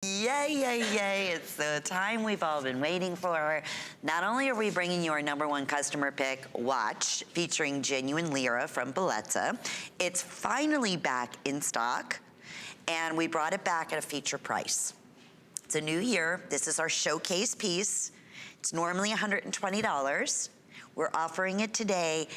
Yay, yay, yay. It's the time we've all been waiting for. Not only are we bringing you our #1 customer pick watch featuring genuine Lira from Bellezza, it's finally back in stock, and we brought it back at a feature price. It's a new year. This is our showcase piece. It's normally $120. We're offering it today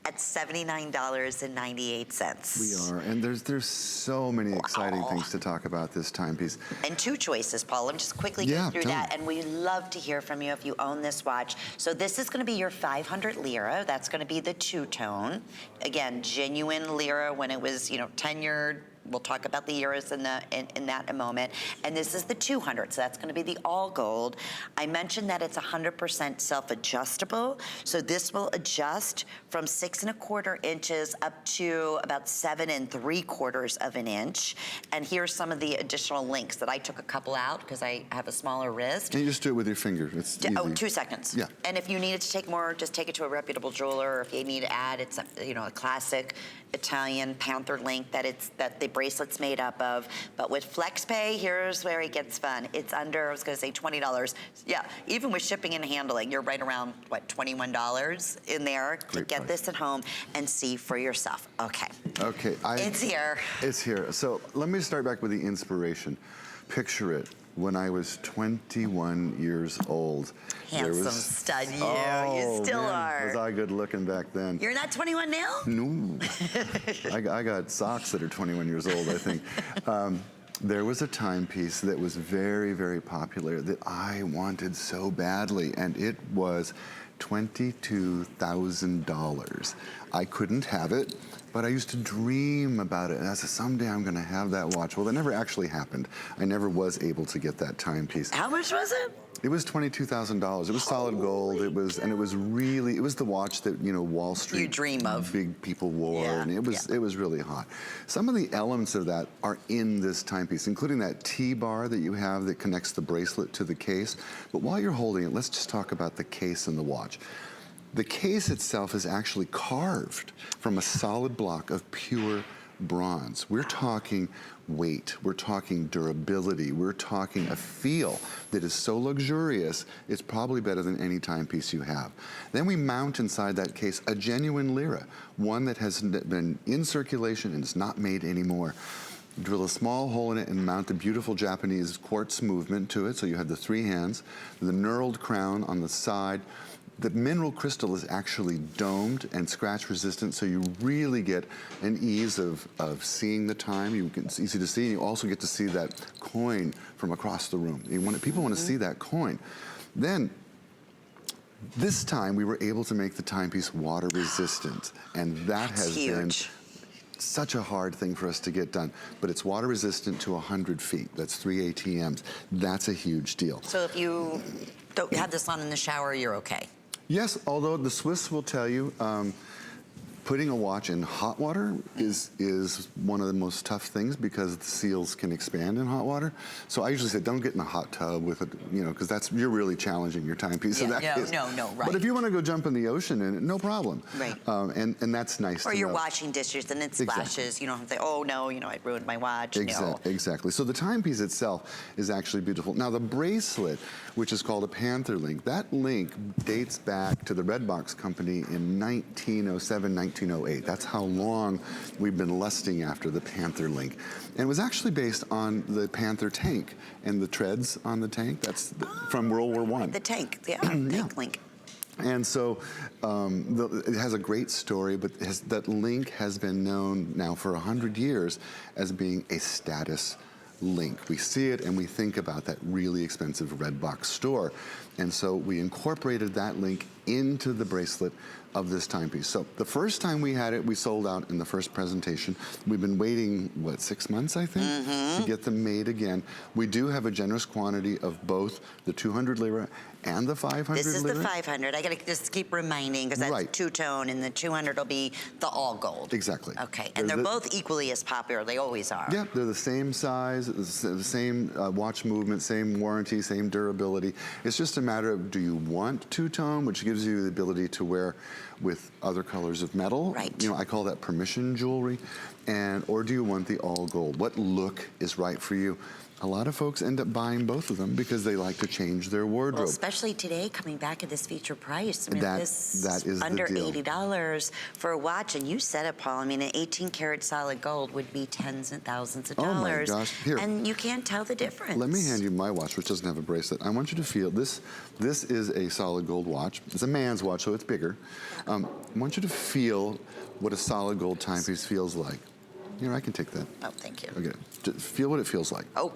at $79.98. We are, and there's so many exciting things to talk about this timepiece. And two choices, Paul. I'm just quickly going through that, and we love to hear from you if you own this watch. So this is going to be your 500 Lira. That's going to be the two-tone. Again, genuine Lira when it was, you know, tenured. We'll talk about the Liras in that in a moment. And this is the 200, so that's going to be the all gold. I mentioned that it's 100% self-adjustable, so this will adjust from 6 1/4 inches up to about 7 3/4 of an inch. And here's some of the additional links that I took a couple out because I have a smaller wrist. And you just do it with your finger. It's easy. Oh, 2 seconds. Yeah. And if you needed to take more, just take it to a reputable jeweler. Or if you need to add, it's a, you know, a classic Italian panther link that the bracelet's made up of. But with FlexPay, here's where it gets fun. It's under, I was gonna say $20. Yeah, even with shipping and handling, you're right around, what, $21 in there to get this at home and see for yourself. Okay. Okay. It's here. It's here. So let me start back with the inspiration. Picture it. When I was 21 years old. Handsome stud, you. Oh, you still are. Was I good looking back then? You're not 21 now? No. I got socks that are 21 years old, I think. There was a timepiece that was very, very popular that I wanted so badly, and it was $22,000. I couldn't have it, but I used to dream about it, and I said, someday I'm gonna have that watch. Well, that never actually happened. I never was able to get that timepiece. How much was it? It was $22,000. It was solid gold. It was, and it was really, it was the watch that, you know, Wall Street you dream of. Big people wore, and it was really hot. Some of the elements of that are in this timepiece, including that T-bar that you have that connects the bracelet to the case. But while you're holding it, let's just talk about the case and the watch. The case itself is actually carved from a solid block of pure bronze. We're talking weight, we're talking durability, we're talking a feel that is so luxurious, it's probably better than any timepiece you have. Then we mount inside that case a genuine Lira, one that has been in circulation and is not made anymore. Drill a small hole in it and mount the beautiful Japanese quartz movement to it, so you have the 3 hands, the knurled crown on the side. The mineral crystal is actually domed and scratch resistant, so you really get an ease of seeing the time. It's easy to see, and you also get to see that coin from across the room. People want to see that coin. Then, this time we were able to make the timepiece water resistant, and that has been such a hard thing for us to get done. But it's water resistant to 100 feet. That's 3 ATMs. That's a huge deal. So if you don't have this on in the shower, you're okay? Yes, although the Swiss will tell you, putting a watch in hot water is one of the most tough things because the seals can expand in hot water. So I usually say don't get in a hot tub with it, you know, because you're really challenging your timepiece. Yeah, no, right. But if you want to go jump in the ocean in it, no problem. Right. And that's nice to know. Or you're washing dishes and it splashes. You don't have to say, oh no, you know, I ruined my watch. No. Exactly. So the timepiece itself is actually beautiful. Now the bracelet, which is called a panther link, that link dates back to the Red Box Company in 1907, 1908. That's how long we've been lusting after the panther link. And it was actually based on the panther tank and the treads on the tank. That's from World War I. The tank, tank link. And so it has a great story, but that link has been known now for 100 years as being a status link. We see it and we think about that really expensive red box store. And so we incorporated that link into the bracelet of this timepiece. So the first time we had it, we sold out in the first presentation. We've been waiting, what, 6 months, I think, to get them made again. We do have a generous quantity of both the 200 Lira and the 500 This is Lira. the 500. I gotta just keep reminding, because that's two-tone, and the 200 will be the all gold. Exactly. Okay, and they're both equally as popular. They always are. Yeah, they're the same size, the same watch movement, same warranty, same durability. It's just a matter of, do you want two-tone, which gives you the ability to wear with other colors of metal? Right. You know, I call that permission jewelry. Or do you want the all gold? What look is right for you? a lot of folks end up buying both of them because they like to change their wardrobe. Well, especially today, coming back at this feature price. I mean, That this is under the deal. $80 for a watch, and you said it, Paul. I mean, an 18-karat solid gold would be tens and thousands of dollars. Oh my gosh! Here, and you can't tell the difference. let me hand you my watch, which doesn't have a bracelet. I want you to feel this. This is a solid gold watch. It's a man's watch, so it's bigger. I want you to feel what a solid gold timepiece feels like. Here, I can take that. Oh, thank you. Okay, just feel what it feels like. Oh,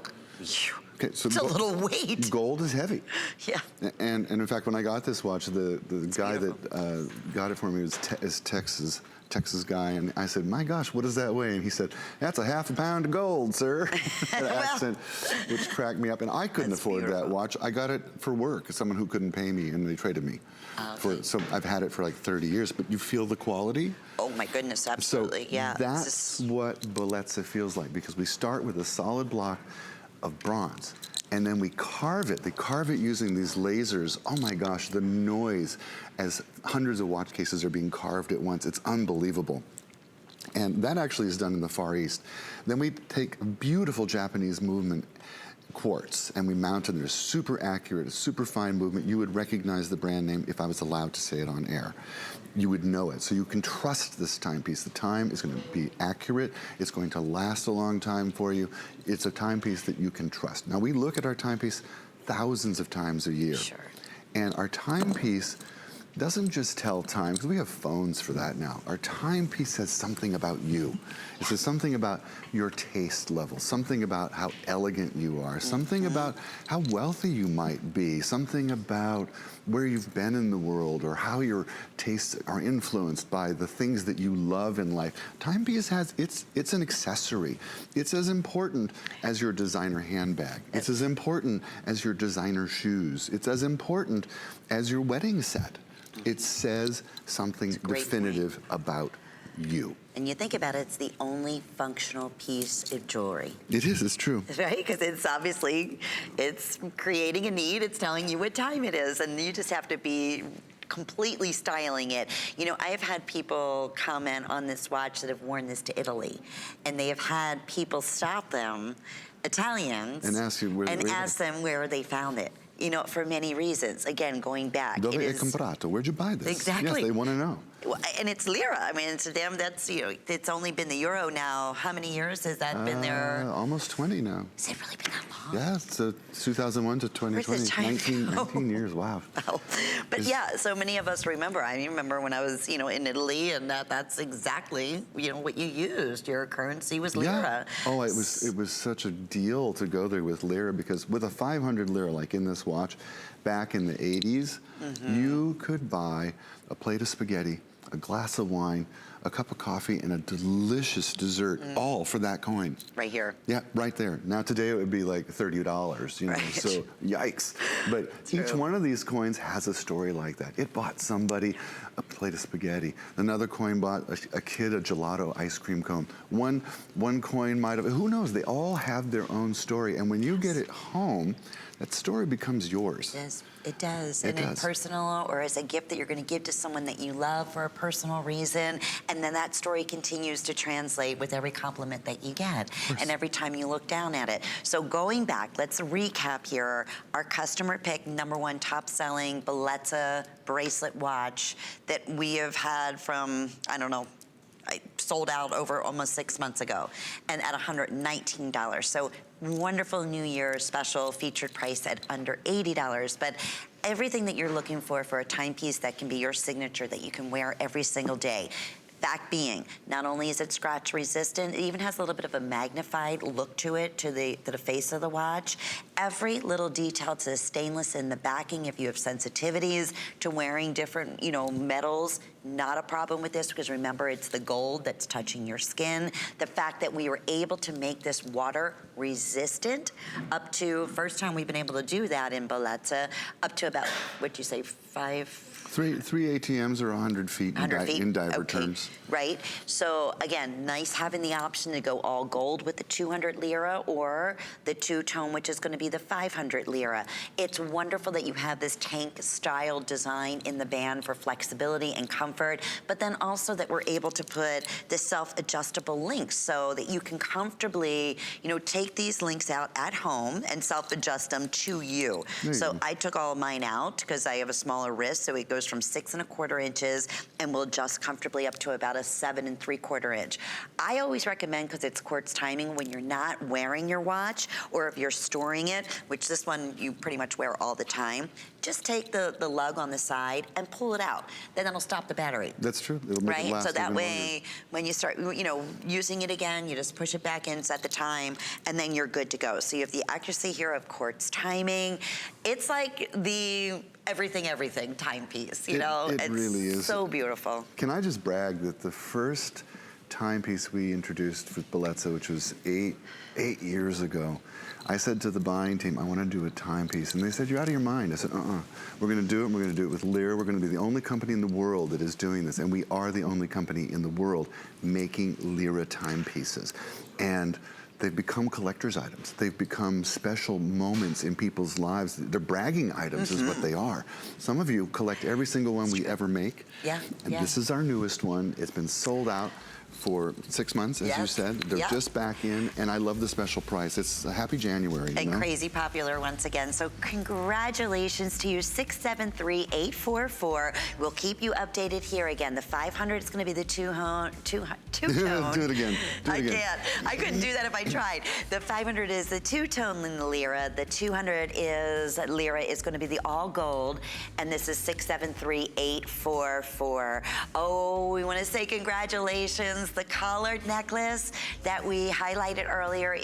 okay, so it's a little weight. Gold is heavy. Yeah. And in fact, when I got this watch, the guy beautiful. that got it for me was Texas guy, and I said, "My gosh, what does that weigh?" And he said, "That's a half a pound of gold, sir." An accent, which cracked me up, and I couldn't afford that watch. I got it for work. Someone who couldn't pay me, and they traded me. So I've had it for like 30 years. But you feel the quality. Oh my goodness, absolutely. So yeah. that's what Bellezza feels like, because we start with a solid block of bronze, and then we carve it. They carve it using these lasers. Oh my gosh, the noise as hundreds of watch cases are being carved at once. It's unbelievable. And that actually is done in the Far East. Then we take a beautiful Japanese movement quartz, and we mount it. They're super accurate, a super fine movement. You would recognize the brand name if I was allowed to say it on air. You would know it. So you can trust this timepiece. The time is going to be accurate. It's going to last a long time for you. It's a timepiece that you can trust. Now, we look at our timepiece thousands of times a year. Sure. And our timepiece doesn't just tell time, because we have phones for that now. Our timepiece says something about you. It says something about your taste level, something about how elegant you are, something about how wealthy you might be, something about where you've been in the world, or how your tastes are influenced by the things that you love in life. Timepiece has, it's an accessory. It's as important as your designer handbag. It's as important as your designer shoes. It's as important as your wedding set. It says something definitive about you. And you think about it, it's the only functional piece of jewelry. It is, it's true. Right, because it's obviously, it's creating a need, it's telling you what time it is, and you just have to be completely styling it. You know, I have had people comment on this watch that have worn this to Italy, and they have had people stop them, Italians, and ask you ask them where they found it. You know, for many reasons. Again, going back. Dove è comprato? Where'd you buy this? Exactly. Yes, they want to know. Well, and it's Lira. I mean, to them, that's, you know, it's only been the euro now. How many years has that been there? Almost 20 now. Has it really been that long? Yeah, it's 2001 to 2020. 19 years, wow. Well, but yeah, so many of us remember. I remember when I was, you know, in Italy, and that's exactly, you know, what you used. Your currency was Lira. Yeah. Oh, it was such a deal to go there with Lira, because with a 500 Lira, like in this watch, back in the 80s, you could buy a plate of spaghetti, a glass of wine, a cup of coffee, and a delicious dessert, all for that coin. Right here. Yeah, right there. Now today it would be like $30, you know, right. So yikes. But each one of these coins has a story like that. It bought somebody a plate of spaghetti. Another coin bought a kid a gelato ice cream cone. One coin might have, who knows, they all have their own story. And when you get it home, that story becomes yours. Yes, it does. It and does. Personal, or as a gift that you're going to give to someone that you love for a personal reason. And then that story continues to translate with every compliment that you get and every time you look down at it. So going back, let's recap here. Our customer pick #1 top selling Bellezza bracelet watch that we have had from, I don't know, I sold out over almost 6 months ago, and at $119. So wonderful New Year special featured price at under $80. But everything that you're looking for a timepiece that can be your signature, that you can wear every single day. Fact being, not only is it scratch resistant, it even has a little bit of a magnified look to it, to the face of the watch. Every little detail to the stainless in the backing, if you have sensitivities to wearing different, you know, metals, not a problem with this, because remember, it's the gold that's touching your skin. The fact that we were able to make this water resistant up to, first time we've been able to do that in Bellezza, up to about, what'd you say, Three ATMs are 100 feet, 100 feet? in diver Okay. terms. Right. So again, nice having the option to go all gold with the 200 lira or the two-tone, which is going to be the 500 lira. It's wonderful that you have this tank-style design in the band for flexibility and comfort, but then also that we're able to put the self-adjustable links so that you can comfortably, you know, take these links out at home and self-adjust them to you. So I took all of mine out because I have a smaller wrist, so it goes from 6 1/4 inches and will adjust comfortably up to about a 7 3/4 inch. I always recommend, because it's quartz timing, when you're not wearing your watch or if you're storing it, which this one you pretty much wear all the time, just take the lug on the side and pull it out. Then that'll stop the battery. That's true. It'll make it last So that even way, longer. when you start, you know, using it again, you just push it back in, set the time, and then you're good to go. So you have the accuracy here of quartz timing. It's like the everything timepiece, you know? It It's really is. so beautiful. Can I just brag that the first timepiece we introduced with Bellezza, which was eight years ago, I said to the buying team, I want to do a timepiece. And they said, you're out of your mind. I said, we're going to do it, and we're going to do it with Lira. We're going to be the only company in the world that is doing this. And we are the only company in the world making Lira timepieces. And they've become collector's items. They've become special moments in people's lives. They're bragging items is what they are. Some of you collect every single one we ever make. Yeah, And this is our newest one. It's been sold out for 6 months, as you said. They're just back in, and I love the special price. It's a happy January, And crazy popular once again. So congratulations to you, 673-844. We'll keep you updated here again. The 500 is going to be the two-tone. Do it again. Do it again. I can't. I couldn't do that if I tried. The 500 is the two-tone in the Lira. The 200 is Lira is going to be the all gold, and this is 673-844. Oh, we want to say congratulations. The collared necklace that we highlighted earlier